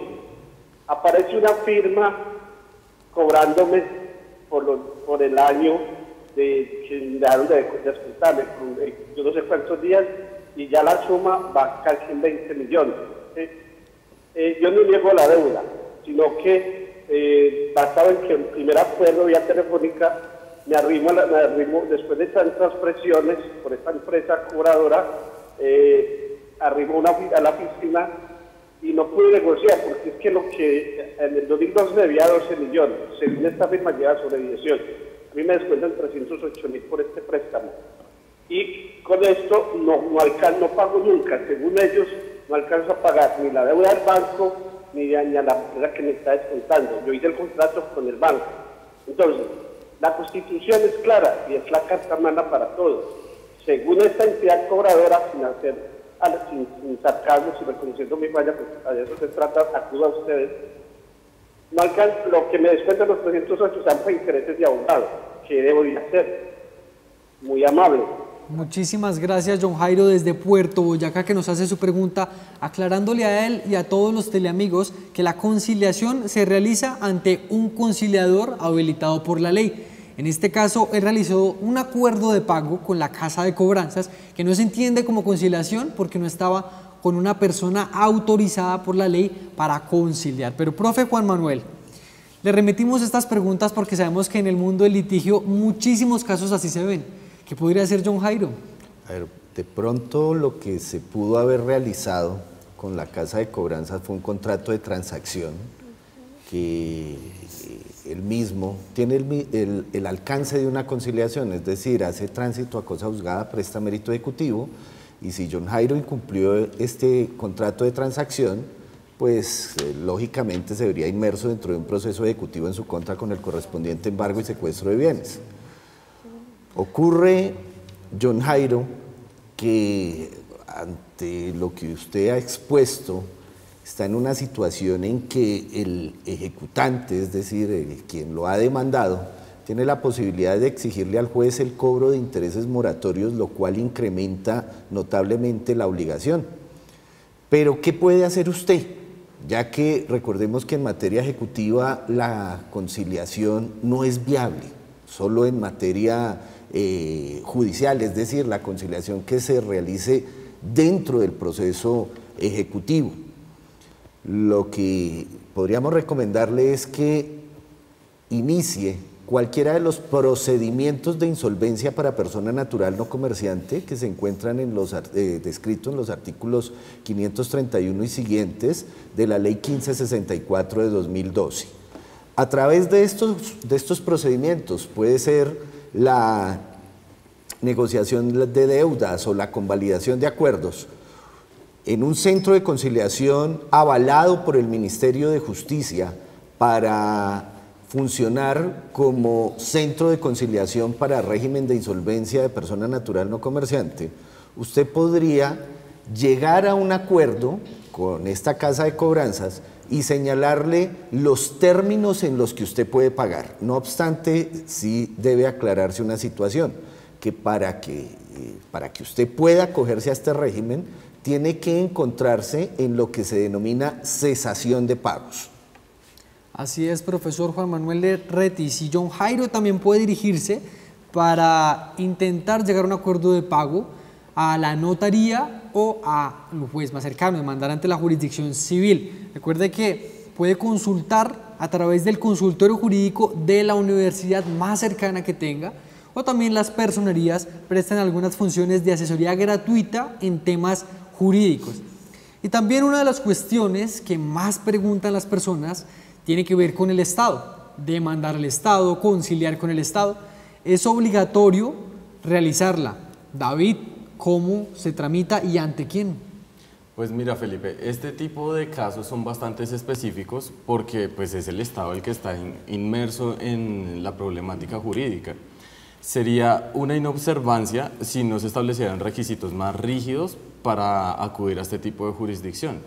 Aparece una firma cobrándome por el año que me dejaron de descontarme, yo no sé cuántos días, y ya la suma va casi en 20 millones. Yo no niego la deuda, sino que basado en que el primer acuerdo vía telefónica me arrimo después de tantas presiones por esta empresa cobradora, arrimo a la oficina y no pude negociar, porque es que lo que en el 2012 debía 12 millones, según esta firma lleva sobre 18. A mí me descuentan 308.000 por este préstamo. Y con esto no pago nunca, según ellos, no alcanzo a pagar ni la deuda del banco, ni a la empresa que me está descontando. Yo hice el contrato con el banco. Entonces, la Constitución es clara y es la carta magna para todos. Según esta entidad cobradora, sin sarcasmo, sin reconociendo mi falla, pues de eso se trata, acudo a ustedes. No alcanzo, lo que me descuentan los 308 son por intereses de abogado. ¿Qué debo ir a hacer? Muy amable. Muchísimas gracias, John Jairo, desde Puerto Boyacá, que nos hace su pregunta, aclarándole a él y a todos los teleamigos que la conciliación se realiza ante un conciliador habilitado por la ley. En este caso, él realizó un acuerdo de pago con la Casa de Cobranzas, que no se entiende como conciliación porque no estaba con una persona autorizada por la ley para conciliar. Pero, profe Juan Manuel, le remitimos estas preguntas porque sabemos que en el mundo del litigio muchísimos casos así se ven. ¿Qué podría hacer John Jairo? A ver, de pronto lo que se pudo haber realizado con la Casa de Cobranzas fue un contrato de transacción que él mismo tiene el alcance de una conciliación, es decir, hace tránsito a cosa juzgada, presta mérito ejecutivo, y si John Jairo incumplió este contrato de transacción, pues lógicamente se vería inmerso dentro de un proceso ejecutivo en su contra con el correspondiente embargo y secuestro de bienes. Ocurre, John Jairo, que ante lo que usted ha expuesto, está en una situación en que el ejecutante, es decir, quien lo ha demandado, tiene la posibilidad de exigirle al juez el cobro de intereses moratorios, lo cual incrementa notablemente la obligación. Pero, ¿qué puede hacer usted? Ya que recordemos que en materia ejecutiva la conciliación no es viable, solo en materia judicial, es decir, la conciliación que se realice dentro del proceso ejecutivo. Lo que podríamos recomendarle es que inicie cualquiera de los procedimientos de insolvencia para persona natural no comerciante que se encuentran descritos en los artículos 531 y siguientes de la Ley 1564 de 2012. A través de estos procedimientos puede ser la negociación de deudas o la convalidación de acuerdos en un centro de conciliación avalado por el Ministerio de Justicia para funcionar como centro de conciliación para régimen de insolvencia de persona natural no comerciante. Usted podría llegar a un acuerdo con esta Casa de Cobranzas y señalarle los términos en los que usted puede pagar. No obstante, sí debe aclararse una situación, que para que usted pueda acogerse a este régimen, tiene que encontrarse en lo que se denomina cesación de pagos. Así es, profesor Juan Manuel Retis, y John Jairo también puede dirigirse para intentar llegar a un acuerdo de pago a la notaría o al juez más cercano, demandar ante la jurisdicción civil. Recuerde que puede consultar a través del consultorio jurídico de la universidad más cercana que tenga, o también las personerías prestan algunas funciones de asesoría gratuita en temas jurídicos. Y también una de las cuestiones que más preguntan las personas tiene que ver con el Estado, demandar al Estado, conciliar con el Estado. Es obligatorio realizarla. David, ¿cómo se tramita y ante quién? Pues mira, Felipe, este tipo de casos son bastante específicos porque pues, es el Estado el que está inmerso en la problemática jurídica. Sería una inobservancia si no se establecieran requisitos más rígidos para acudir a este tipo de jurisdicción.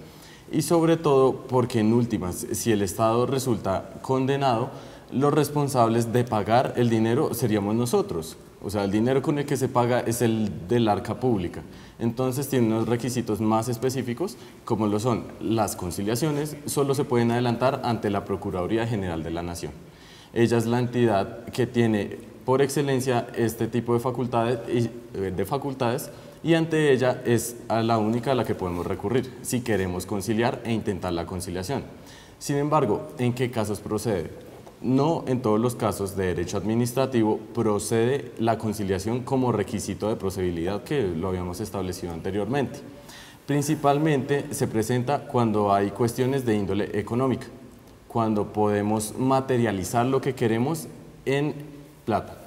y sobre todo porque en últimas, si el Estado resulta condenado, los responsables de pagar el dinero seríamos nosotros. O sea, el dinero con el que se paga es el del arca pública. Entonces tiene unos requisitos más específicos, como lo son las conciliaciones, solo se pueden adelantar ante la Procuraduría General de la Nación. Ella es la entidad que tiene por excelencia este tipo de facultades y ante ella es a la única a la que podemos recurrir si queremos conciliar e intentar la conciliación. Sin embargo, ¿en qué casos procede? No en todos los casos de derecho administrativo procede la conciliación como requisito de procedibilidad que lo habíamos establecido anteriormente. Principalmente se presenta cuando hay cuestiones de índole económica, cuando podemos materializar lo que queremos en plata.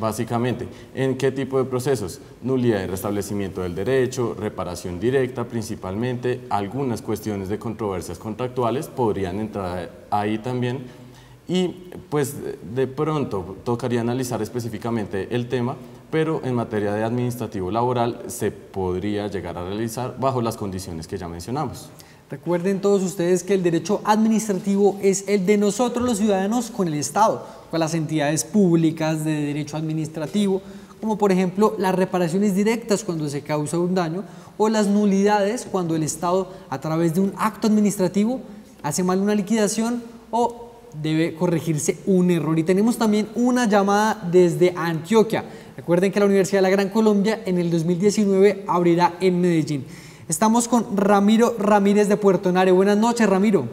Básicamente, ¿en qué tipo de procesos? Nulidad y restablecimiento del derecho, reparación directa principalmente, algunas cuestiones de controversias contractuales podrían entrar ahí también. Y pues de pronto tocaría analizar específicamente el tema, pero en materia de administrativo laboral se podría llegar a realizar bajo las condiciones que ya mencionamos. Recuerden todos ustedes que el derecho administrativo es el de nosotros los ciudadanos con el Estado, con las entidades públicas de derecho administrativo, como por ejemplo las reparaciones directas cuando se causa un daño o las nulidades cuando el Estado a través de un acto administrativo hace mal una liquidación o debe corregirse un error. Y tenemos también una llamada desde Antioquia. Recuerden que la Universidad de la Gran Colombia en el 2019 abrirá en Medellín. Estamos con Ramiro Ramírez de Puerto Nare. Buenas noches, Ramiro.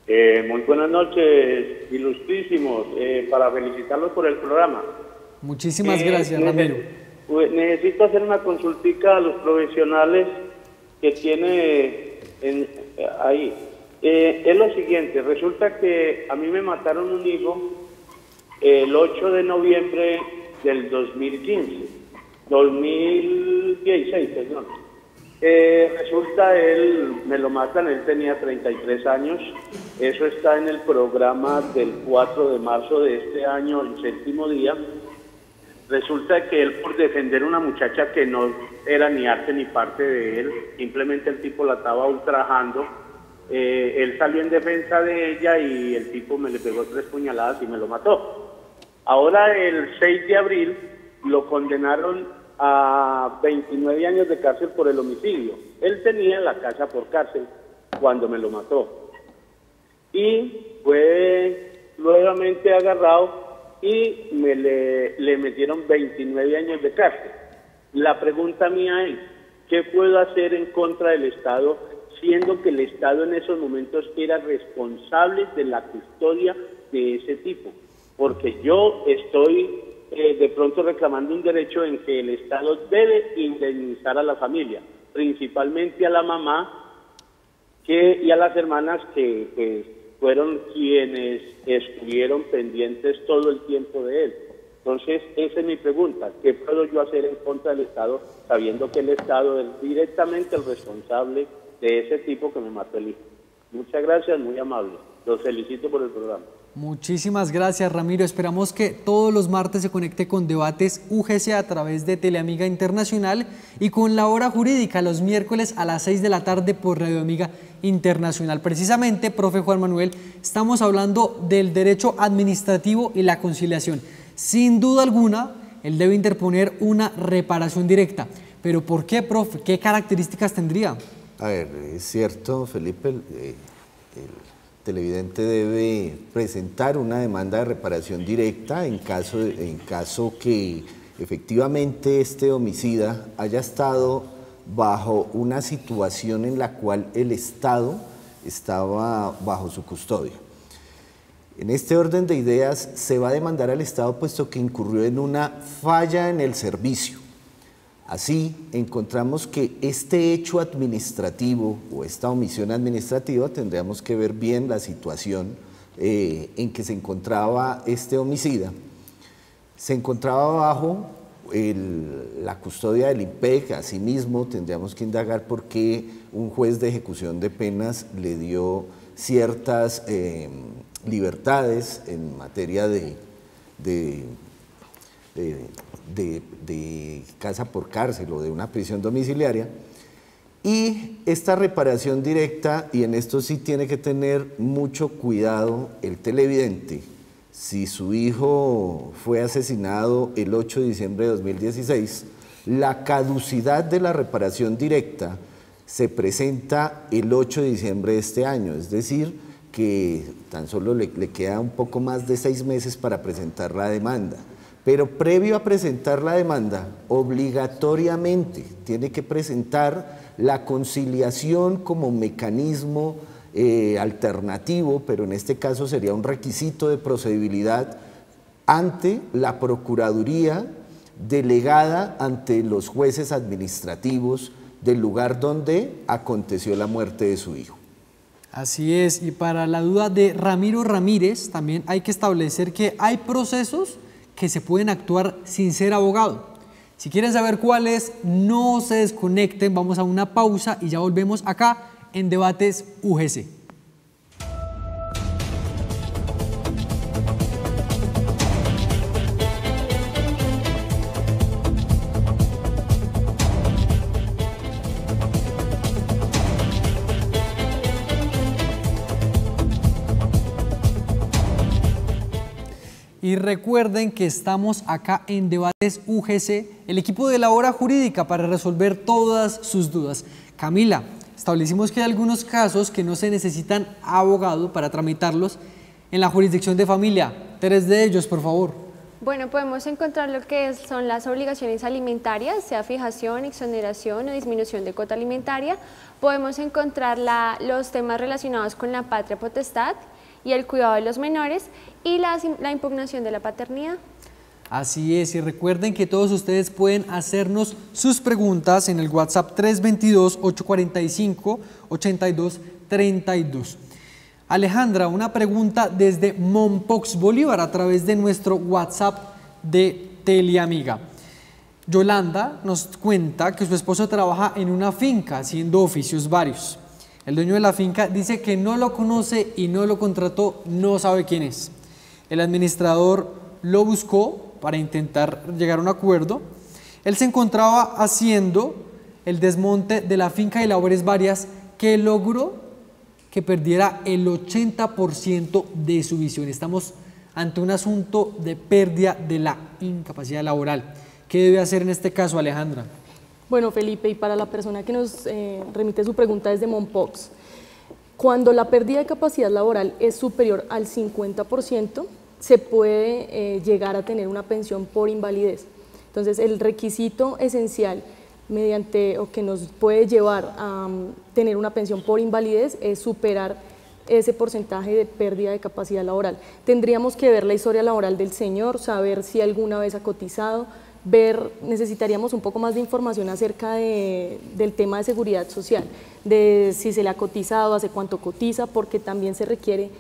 Muy buenas noches, ilustrísimos, para felicitarlos por el programa. Muchísimas gracias, Ramiro. Necesito hacer una consultica a los profesionales que tiene ahí. Es lo siguiente, resulta que a mí me mataron un hijo el 8 de noviembre del 2016, perdón. Resulta, me lo matan, él tenía 33 años, eso está en el programa del 4 de marzo de este año, el 7º día. Resulta que él, por defender a una muchacha que no era ni arte ni parte de él, simplemente el tipo la estaba ultrajando, él salió en defensa de ella y el tipo me le pegó 3 puñaladas y me lo mató. Ahora el 6 de abril lo condenaron a 29 años de cárcel por el homicidio. Él tenía la casa por cárcel cuando me lo mató. Y fue nuevamente agarrado y le metieron 29 años de cárcel. La pregunta mía es, ¿qué puedo hacer en contra del Estado, siendo que el Estado en esos momentos era responsable de la custodia de ese tipo? Porque yo estoy de pronto reclamando un derecho en que el Estado debe indemnizar a la familia, principalmente a la mamá y a las hermanas que fueron quienes estuvieron pendientes todo el tiempo de él. Entonces, esa es mi pregunta, ¿qué puedo yo hacer en contra del Estado, sabiendo que el Estado es directamente el responsable de ese tipo que me mató el hijo? Muchas gracias, muy amable. Los felicito por el programa. Muchísimas gracias, Ramiro. Esperamos que todos los martes se conecte con Debates UGC a través de Teleamiga Internacional y con La Hora Jurídica los miércoles a las 6 de la tarde por Radio Amiga Internacional. Precisamente, profe Juan Manuel, estamos hablando del derecho administrativo y la conciliación. Sin duda alguna, él debe interponer una reparación directa. ¿Pero por qué, profe? ¿Qué características tendría? A ver, es cierto, Felipe, el televidente debe presentar una demanda de reparación directa en caso que efectivamente este homicida haya estado bajo una situación en la cual el Estado estaba bajo su custodia. En este orden de ideas se va a demandar al Estado puesto que incurrió en una falla en el servicio. Así, encontramos que este hecho administrativo o esta omisión administrativa, tendríamos que ver bien la situación en que se encontraba este homicida. Se encontraba bajo la custodia del IMPEC, asimismo tendríamos que indagar por qué un juez de ejecución de penas le dio ciertas libertades en materia de casa por cárcel o de una prisión domiciliaria, Y esta reparación directa, y en esto sí tiene que tener mucho cuidado el televidente, si su hijo fue asesinado el 8 de diciembre de 2016, la caducidad de la reparación directa se presenta el 8 de diciembre de este año, es decir, que tan solo le queda un poco más de 6 meses para presentar la demanda. Pero previo a presentar la demanda, obligatoriamente tiene que presentar la conciliación como mecanismo alternativo, pero en este caso sería un requisito de procedibilidad ante la Procuraduría delegada ante los jueces administrativos del lugar donde aconteció la muerte de su hijo. Así es, y para la duda de Ramiro Ramírez, también hay que establecer que hay procesos que se pueden actuar sin ser abogado. Si quieren saber cuáles, no se desconecten, vamos a una pausa y ya volvemos acá en Debates UGC. Y recuerden que estamos acá en Debates UGC, el equipo de la hora jurídica para resolver todas sus dudas. Camila, establecimos que hay algunos casos que no se necesitan abogado para tramitarlos en la jurisdicción de familia. 3 de ellos, por favor. Bueno, podemos encontrar lo que son las obligaciones alimentarias, sea fijación, exoneración o disminución de cuota alimentaria. Podemos encontrar los temas relacionados con la patria potestad y el cuidado de los menores y la impugnación de la paternidad. Así es, y recuerden que todos ustedes pueden hacernos sus preguntas en el WhatsApp 322-845-8232. Alejandra, una pregunta desde Mompox, Bolívar, a través de nuestro WhatsApp de Teleamiga. Yolanda nos cuenta que su esposo trabaja en una finca haciendo oficios varios. El dueño de la finca dice que no lo conoce y no lo contrató, no sabe quién es. El administrador lo buscó para intentar llegar a un acuerdo. Él se encontraba haciendo el desmonte de la finca y labores varias que logró que perdiera el 80% de su visión. Estamos ante un asunto de pérdida de la incapacidad laboral. ¿Qué debe hacer en este caso, Alejandra? Bueno, Felipe, y para la persona que nos remite su pregunta desde Mompox, cuando la pérdida de capacidad laboral es superior al 50%, se puede llegar a tener una pensión por invalidez. Entonces, el requisito esencial que nos puede llevar a tener una pensión por invalidez es superar ese porcentaje de pérdida de capacidad laboral. Tendríamos que ver la historia laboral del señor, saber si alguna vez ha cotizado, necesitaríamos un poco más de información acerca del tema de seguridad social, de si se le ha cotizado, hace cuánto cotiza, porque también se requiere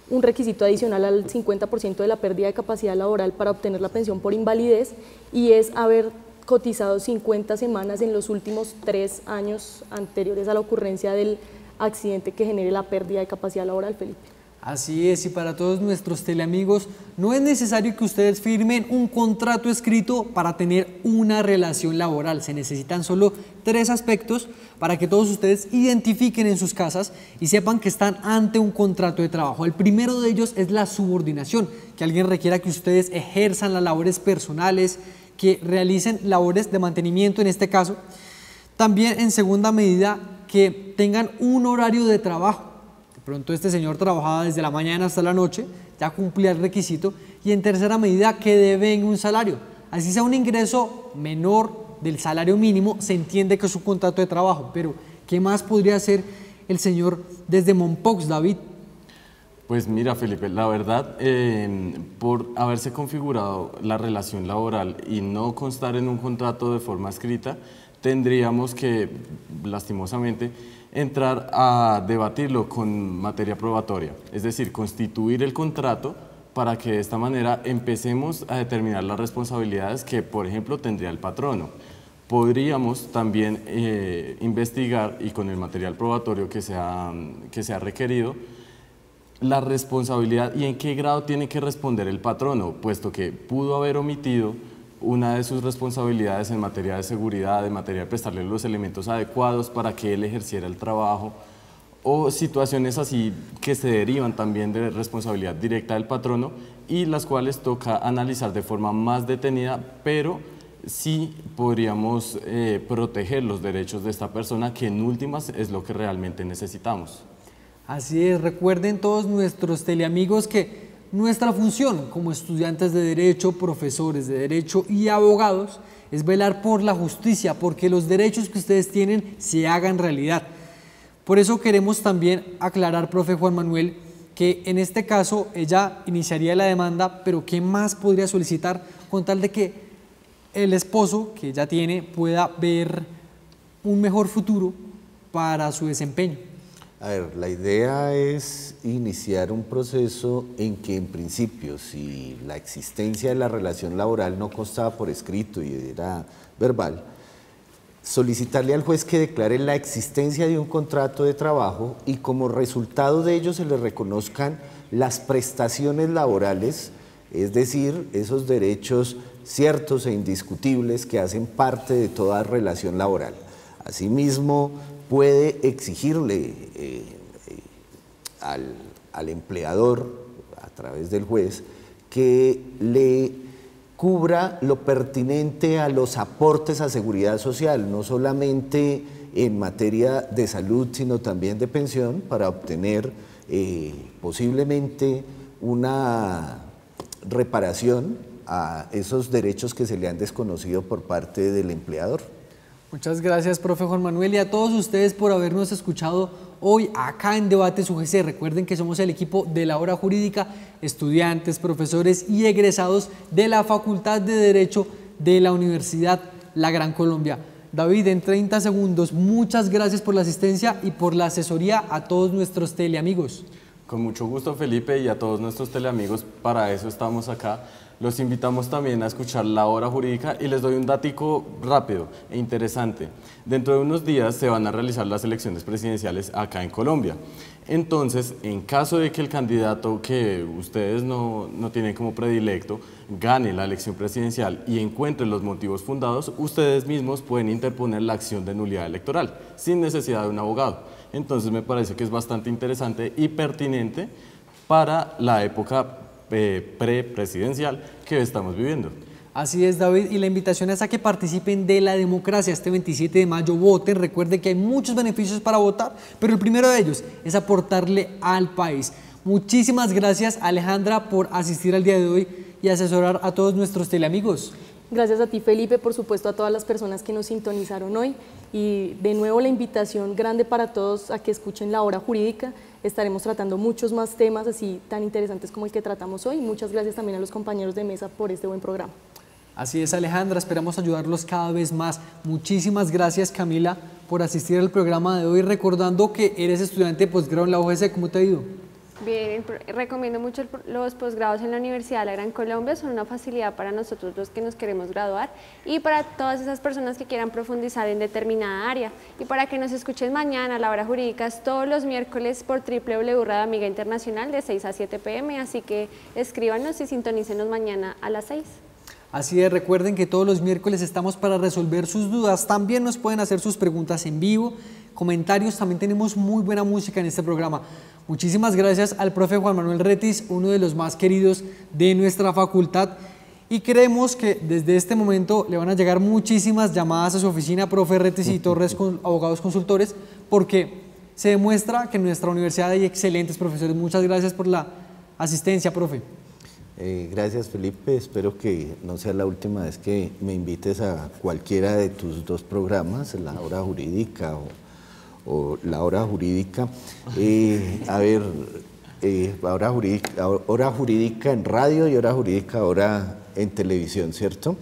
un requisito adicional al 50% de la pérdida de capacidad laboral para obtener la pensión por invalidez, y es haber cotizado 50 semanas en los últimos 3 años anteriores a la ocurrencia del accidente que genere la pérdida de capacidad laboral, Felipe. Así es, y para todos nuestros teleamigos, no es necesario que ustedes firmen un contrato escrito para tener una relación laboral. Se necesitan solo 3 aspectos para que todos ustedes identifiquen en sus casas y sepan que están ante un contrato de trabajo. El primero de ellos es la subordinación, que alguien requiera que ustedes ejerzan las labores personales, que realicen labores de mantenimiento en este caso. También, en segunda medida, que tengan un horario de trabajo. De pronto este señor trabajaba desde la mañana hasta la noche, ya cumplía el requisito. Y en tercera medida, que deben un salario. Así sea un ingreso menor del salario mínimo, se entiende que es un contrato de trabajo. Pero, ¿qué más podría hacer el señor desde Mompox, David? Pues mira, Felipe, la verdad, por haberse configurado la relación laboral y no constar en un contrato de forma escrita, tendríamos que, lastimosamente, entrar a debatirlo con materia probatoria, es decir, constituir el contrato para que de esta manera empecemos a determinar las responsabilidades que, por ejemplo, tendría el patrono. Podríamos también investigar, y con el material probatorio que sea requerido, la responsabilidad y en qué grado tiene que responder el patrono, puesto que pudo haber omitido una de sus responsabilidades en materia de seguridad, en materia de prestarle los elementos adecuados para que él ejerciera el trabajo, o situaciones así que se derivan también de responsabilidad directa del patrono y las cuales toca analizar de forma más detenida, pero sí podríamos proteger los derechos de esta persona, que en últimas es lo que realmente necesitamos. Así es, recuerden todos nuestros teleamigos que nuestra función como estudiantes de Derecho, profesores de Derecho y abogados es velar por la justicia, porque los derechos que ustedes tienen se hagan realidad. Por eso queremos también aclarar, profe Juan Manuel, que en este caso ella iniciaría la demanda, pero ¿qué más podría solicitar con tal de que el esposo que ella tiene pueda ver un mejor futuro para su desempeño? A ver, la idea es iniciar un proceso en que en principio, si la existencia de la relación laboral no constaba por escrito y era verbal, solicitarle al juez que declare la existencia de un contrato de trabajo y como resultado de ello se le reconozcan las prestaciones laborales, es decir, esos derechos ciertos e indiscutibles que hacen parte de toda relación laboral. Asimismo, puede exigirle al empleador, a través del juez, que le cubra lo pertinente a los aportes a seguridad social, no solamente en materia de salud, sino también de pensión, para obtener posiblemente una reparación a esos derechos que se le han desconocido por parte del empleador. Muchas gracias, profe Juan Manuel, y a todos ustedes por habernos escuchado hoy acá en Debates UGC. Recuerden que somos el equipo de la Hora Jurídica, estudiantes, profesores y egresados de la Facultad de Derecho de la Universidad La Gran Colombia. David, en 30 segundos, muchas gracias por la asistencia y por la asesoría a todos nuestros teleamigos. Con mucho gusto, Felipe, y a todos nuestros teleamigos, para eso estamos acá. Los invitamos también a escuchar La Hora Jurídica y les doy un datico rápido e interesante. Dentro de unos días se van a realizar las elecciones presidenciales acá en Colombia. Entonces, en caso de que el candidato que ustedes no tienen como predilecto gane la elección presidencial y encuentre los motivos fundados, ustedes mismos pueden interponer la acción de nulidad electoral sin necesidad de un abogado. Entonces me parece que es bastante interesante y pertinente para la época prepresidencial que estamos viviendo. Así es, David, y la invitación es a que participen de la democracia. Este 27 de mayo voten. Recuerden que hay muchos beneficios para votar, pero el primero de ellos es aportarle al país. Muchísimas gracias, Alejandra, por asistir al día de hoy y asesorar a todos nuestros teleamigos. Gracias a ti, Felipe, por supuesto a todas las personas que nos sintonizaron hoy, y de nuevo la invitación grande para todos a que escuchen La Hora Jurídica. Estaremos tratando muchos más temas así tan interesantes como el que tratamos hoy. Muchas gracias también a los compañeros de mesa por este buen programa. Así es, Alejandra, esperamos ayudarlos cada vez más. Muchísimas gracias, Camila, por asistir al programa de hoy, recordando que eres estudiante de posgrado en la UGC. ¿Cómo te ha ido? Bien, recomiendo mucho los posgrados en la Universidad de la Gran Colombia. Son una facilidad para nosotros los que nos queremos graduar y para todas esas personas que quieran profundizar en determinada área. Y para que nos escuchen mañana, La Hora Jurídica es todos los miércoles por www.radio Amiga Internacional de 6 a 7 p.m. Así que escríbanos y sintonícenos mañana a las 6. Así es, recuerden que todos los miércoles estamos para resolver sus dudas. También nos pueden hacer sus preguntas en vivo, comentarios. También tenemos muy buena música en este programa. Muchísimas gracias al profe Juan Manuel Retis, uno de los más queridos de nuestra facultad. Y creemos que desde este momento le van a llegar muchísimas llamadas a su oficina, profe Retis y Torres, abogados consultores, porque se demuestra que en nuestra universidad hay excelentes profesores. Muchas gracias por la asistencia, profe. Gracias, Felipe, espero que no sea la última vez que me invites a cualquiera de tus dos programas, La Hora Jurídica o La Hora Jurídica. Hora Jurídica en radio y Hora Jurídica ahora en televisión, ¿cierto?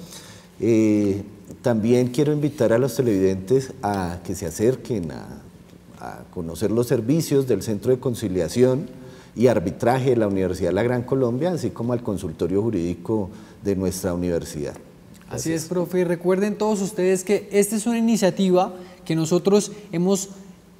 También quiero invitar a los televidentes a que se acerquen a conocer los servicios del Centro de Conciliación y Arbitraje de la Universidad de la Gran Colombia, así como al consultorio jurídico de nuestra universidad. Gracias. Así es, profe. Y recuerden todos ustedes que esta es una iniciativa que nosotros hemos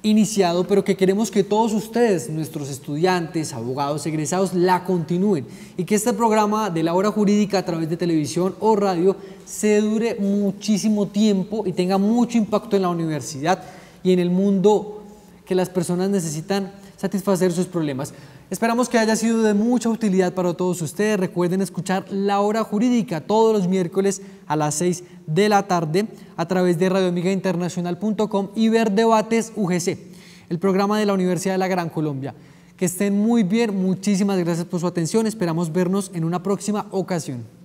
iniciado, pero que queremos que todos ustedes, nuestros estudiantes, abogados, egresados, la continúen y que este programa de la hora jurídica a través de televisión o radio se dure muchísimo tiempo y tenga mucho impacto en la universidad y en el mundo que las personas necesitan satisfacer sus problemas. Esperamos que haya sido de mucha utilidad para todos ustedes. Recuerden escuchar La Hora Jurídica todos los miércoles a las 6 de la tarde a través de radioamigainternacional.com y ver Debates UGC, el programa de la Universidad de la Gran Colombia. Que estén muy bien, muchísimas gracias por su atención, esperamos vernos en una próxima ocasión.